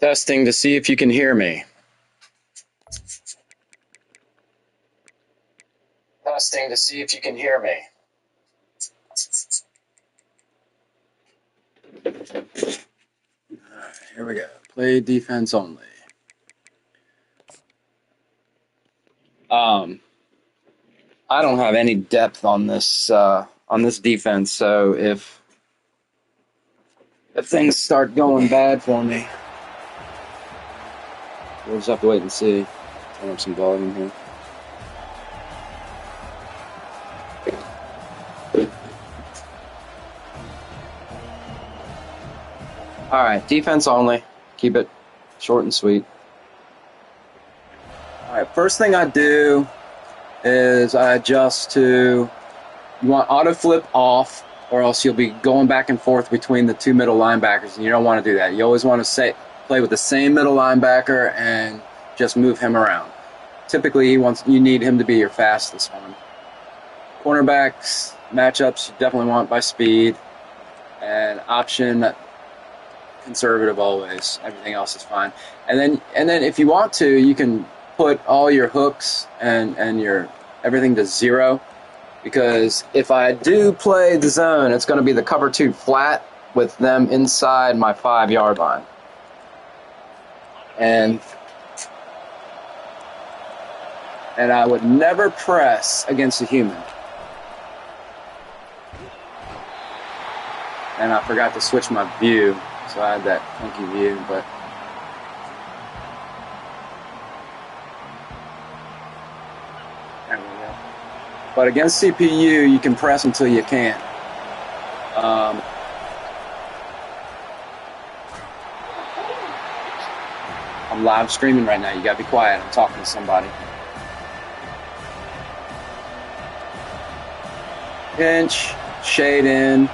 Testing to see if you can hear me. Testing to see if you can hear me. Alright, here we go. Play defense only. I don't have any depth on this defense, so if things start going bad for me, we'll just have to wait and see. Turn up some volume here. All right, defense only. Keep it short and sweet. All right, first thing I do is I adjust to, you want auto flip off, or else you'll be going back and forth between the two middle linebackers, and you don't want to do that. You always want to play with the same middle linebacker and just move him around. Typically, you need him to be your fastest one. Cornerbacks, matchups, you definitely want by speed, and option conservative always. Everything else is fine. And then if you want to, you can put all your hooks and your everything to 0, because if I do play the zone, it's going to be the cover 2 flat with them inside my 5-yard line. And I would never press against a human. And I forgot to switch my view, so I had that funky view, but there we go. But against CPU, you can press until you can't. I'm live streaming right now. You gotta be quiet. I'm talking to somebody. Pinch, shade in.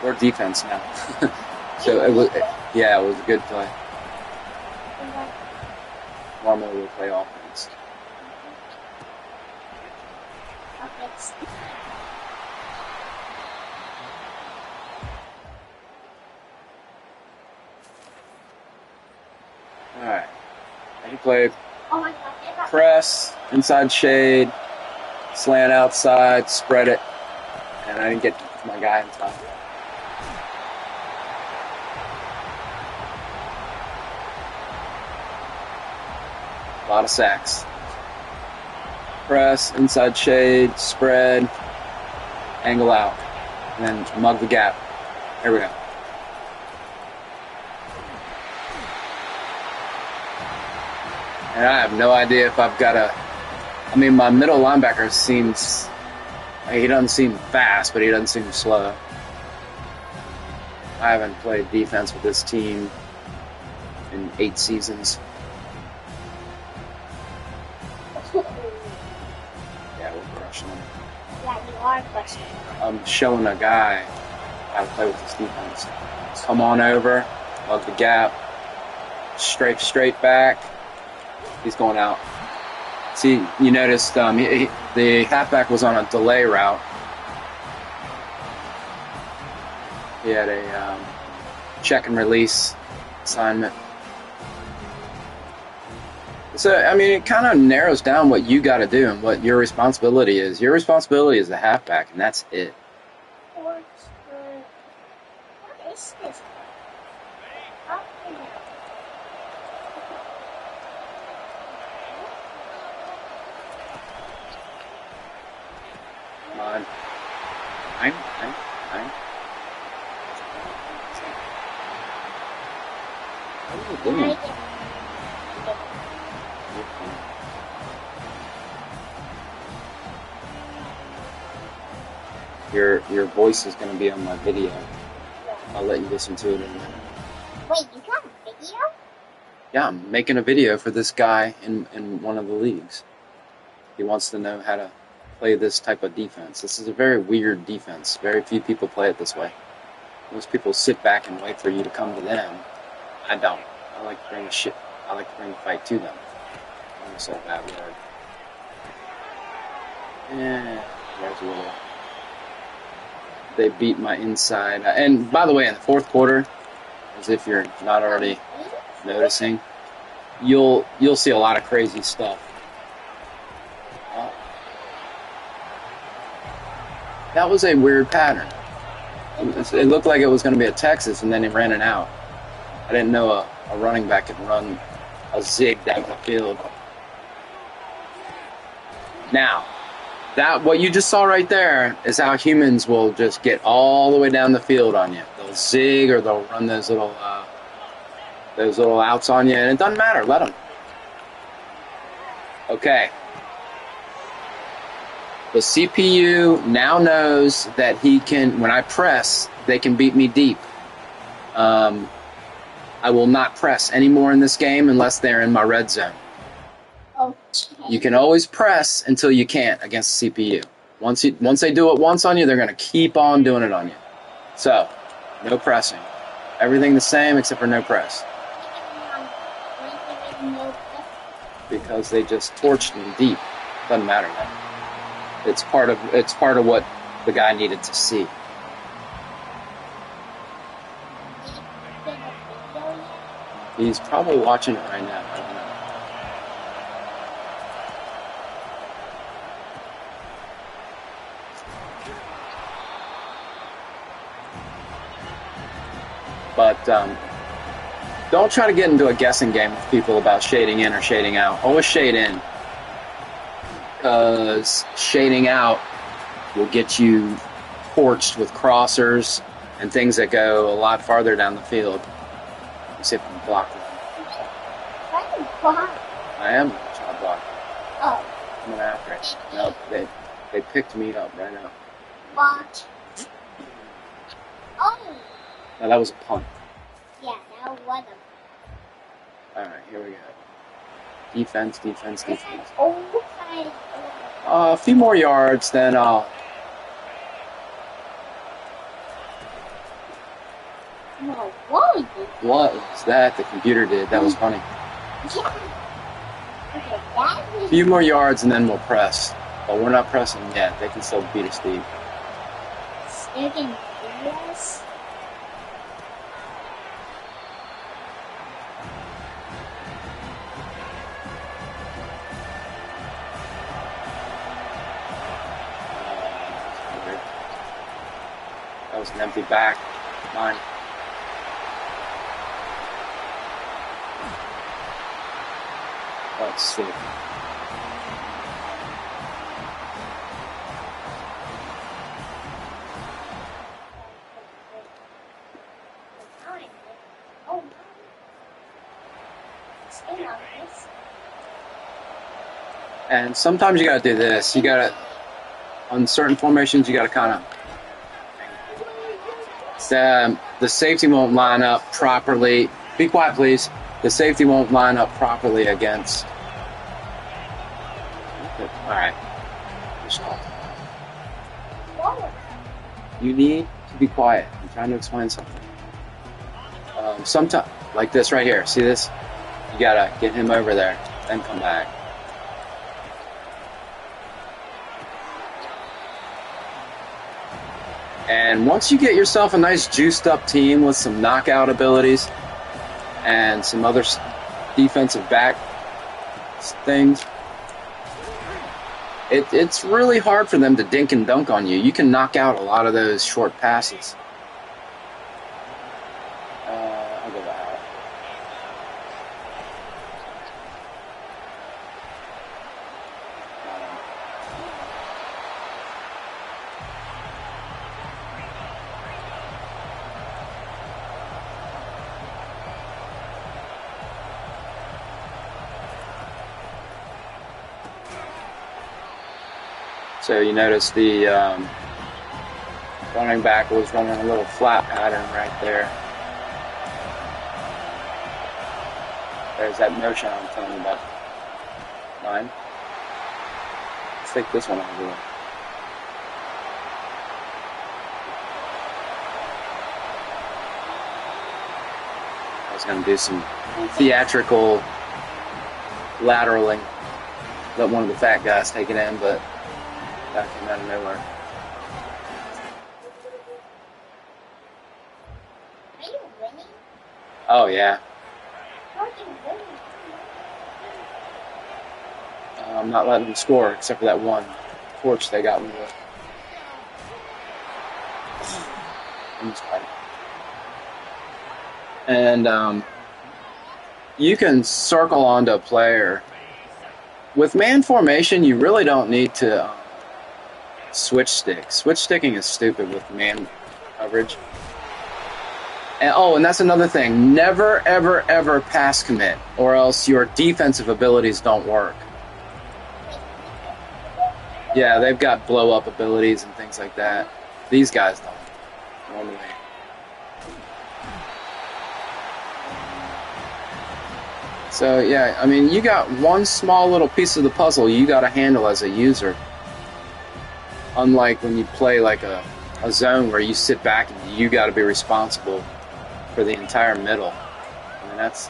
We're defense now. So it was a good play. Normally we play offense. Alright. He played press, inside shade, slant outside, spread it, and I didn't get my guy in time. A lot of sacks. Press, inside shade, spread, angle out, and then mug the gap. There we go. And I have no idea if I've got my middle linebacker he doesn't seem fast, but he doesn't seem slow. I haven't played defense with this team in 8 seasons. Yeah, we're crushing them. Yeah, you are crushing them. I'm showing a guy how to play with this defense. Come on over, lug the gap, straight back. He's going out. See, you noticed the halfback was on a delay route. He had a check and release assignment. So, I mean, it kind of narrows down what you got to do and what your responsibility is. Your responsibility is the halfback, and that's it. What is this? Come on. Nine. What are you doing? Your voice is going to be on my video. I'll let you listen to it in a minute. Wait, you got a video? Yeah, I'm making a video for this guy in one of the leagues. He wants to know how to play this type of defense. This is a very weird defense. Very few people play it this way. Most people sit back and wait for you to come to them. I don't. I like to bring the fight to them. I said a bad word. Yeah, there's a little. They beat my inside. And by the way, in the fourth quarter, as if you're not already noticing, you'll see a lot of crazy stuff. That was a weird pattern. It looked like it was going to be a Texas, and then he ran it out. I didn't know a running back could run a zig down the field. Now, what you just saw right there is how humans will just get all the way down the field on you. They'll zig or they'll run those little outs on you, and it doesn't matter. Let them. Okay. The CPU now knows that he can, when I press, they can beat me deep. I will not press anymore in this game unless they're in my red zone. Okay. You can always press until you can't against the CPU. Once they do it once on you, they're going to keep on doing it on you. So, no pressing. Everything the same except for no press. Because they just torched me deep. Doesn't matter now. It's part of what the guy needed to see. He's probably watching it right now. I don't know. But don't try to get into a guessing game with people about shading in or shading out. Always shade in. Because shading out will get you torched with crossers and things that go a lot farther down the field. Let's see if I can block them. I am trying to block. Oh. I'm going after it. No, they picked me up right now. What? Oh. No, that was a punt. Yeah, that was All right, here we go. Defense. a A few more yards, then I'll. No, what was it? What was that the computer did? That was funny. Yeah. Okay, that A is few more yards, and then we'll press. But we're not pressing yet. They can still beat us deep. sticking furious. That was an empty back. Mine. Let's see. Oh, stay on this. And sometimes you gotta do this. You gotta, on certain formations, you gotta kind of. The safety won't line up properly. Be quiet, please. The safety won't line up properly against. All right. You need to be quiet. I'm trying to explain something. Sometimes, like this right here. See this? You gotta get him over there, then come back. And once you get yourself a nice juiced up team with some knockout abilities and some other defensive back things, it's really hard for them to dink and dunk on you. You can knock out a lot of those short passes. I'll go back. So you notice the running back was running a little flat pattern right there. There's that motion I'm telling you about. Mine. Let's take this one over there. I was going to do some theatrical laterally. Let one of the fat guys take it in, but that came out of nowhere. Are you winning? Oh, yeah. How are you winning? I'm not letting them score, except for that one torch they got me with. And you can circle onto a player. With man formation, you really don't need to switch stick. Switch sticking is stupid with man coverage. And that's another thing. Never, ever, ever pass commit, or else your defensive abilities don't work. Yeah, they've got blow-up abilities and things like that. These guys don't, normally. So, yeah, I mean, you got one small little piece of the puzzle you got to handle as a user. Unlike when you play like a zone where you sit back and you got to be responsible for the entire middle. I mean, that's...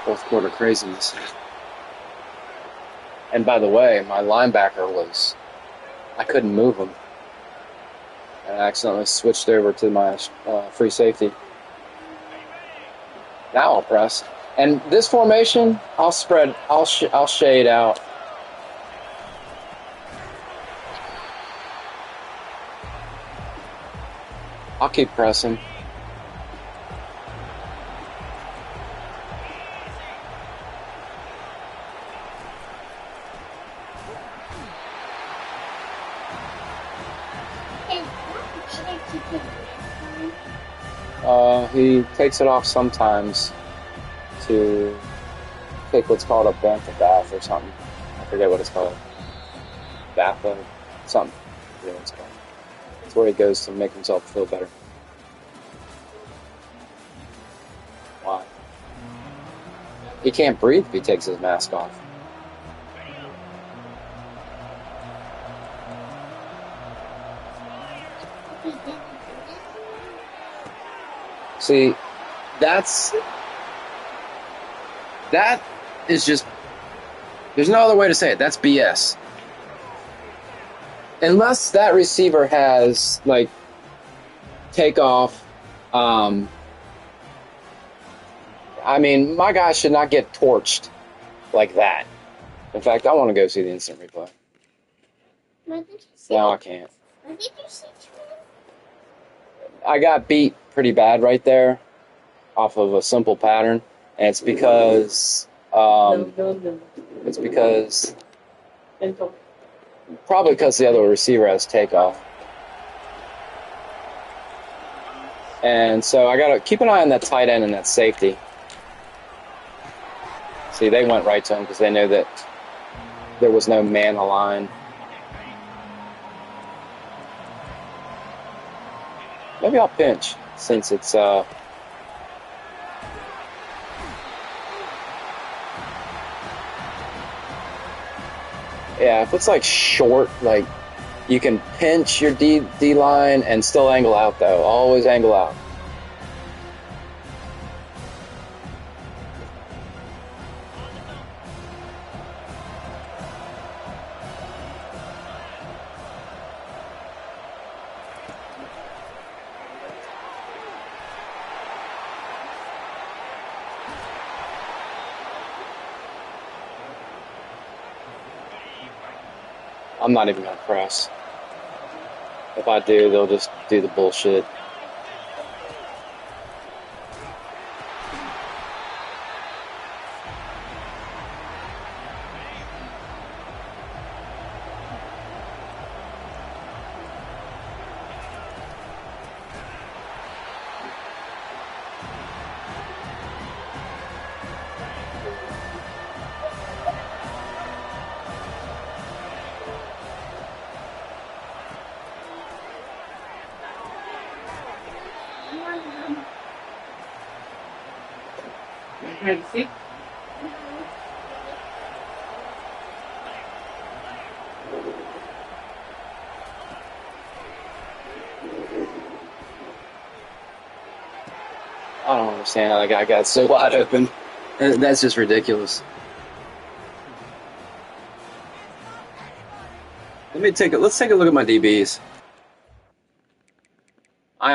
fourth quarter craziness. And by the way, my linebacker I couldn't move him. And I accidentally switched over to my free safety. Now I'll press. And this formation, I'll shade out. I'll keep pressing. He takes it off sometimes to take what's called a bantha bath or something. I forget what it's called. Batha, something. I forget what it's called. It's where he goes to make himself feel better. Why? He can't breathe if he takes his mask off. See, that is just, there's no other way to say it. That's BS. Unless that receiver has, like, takeoff, I mean, my guy should not get torched like that. In fact, I want to go see the instant replay. What did you say? No, I can't. What did you say, Trent? I got beat pretty bad right there off of a simple pattern, and it's because probably because the other receiver has takeoff. And so I gotta keep an eye on that tight end and that safety. See, they went right to him because they knew that there was no man aligned. Maybe I'll pinch since it's yeah, if it's like short, like you can pinch your D line and still angle out though. Always angle out. I'm not even going to press. If I do, they'll just do the bullshit. See? I don't understand how that guy got so wide open. That's just ridiculous. Let's take a look at my DBs. I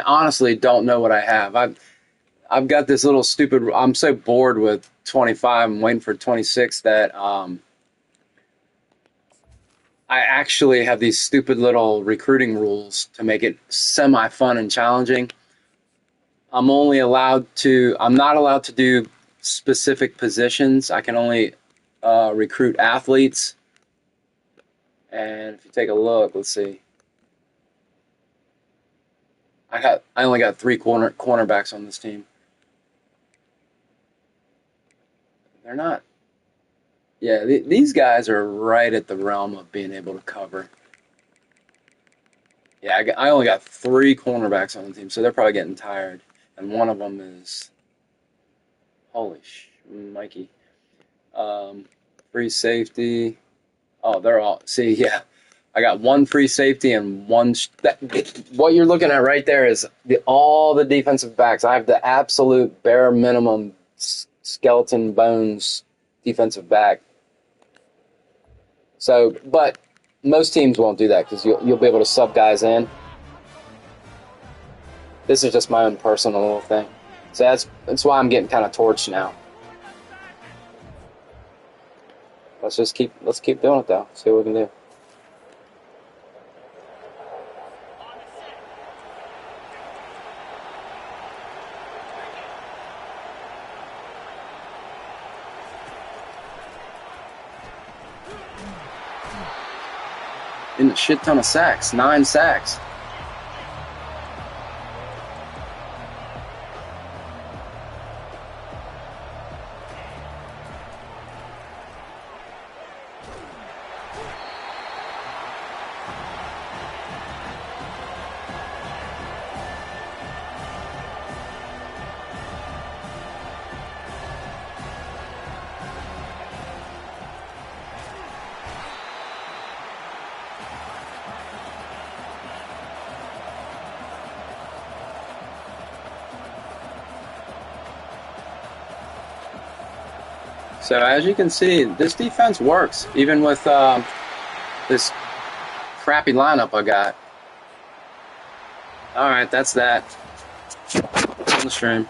honestly don't know what I have. I've got this little stupid. I'm so bored with 25. I'm waiting for 26 that I actually have these stupid little recruiting rules to make it semi-fun and challenging. I'm not allowed to do specific positions. I can only recruit athletes. And if you take a look, let's see. I only got 3 cornerbacks on this team. They're not. Yeah, these guys are right at the realm of being able to cover. Yeah, I only got 3 cornerbacks on the team, so they're probably getting tired. And one of them is, holy Mikey. Free safety. Oh, they're all, see, yeah. I got 1 free safety and 1. What you're looking at right there is all the defensive backs. I have the absolute bare minimum skeleton bones defensive back. So, but most teams won't do that because you'll be able to sub guys in. This is just my own personal little thing. So that's why I'm getting kind of torched now. Let's keep doing it though. See what we can do. In a shit ton of sacks, 9 sacks. So as you can see, this defense works, even with this crappy lineup I got. All right, that's that. On the stream.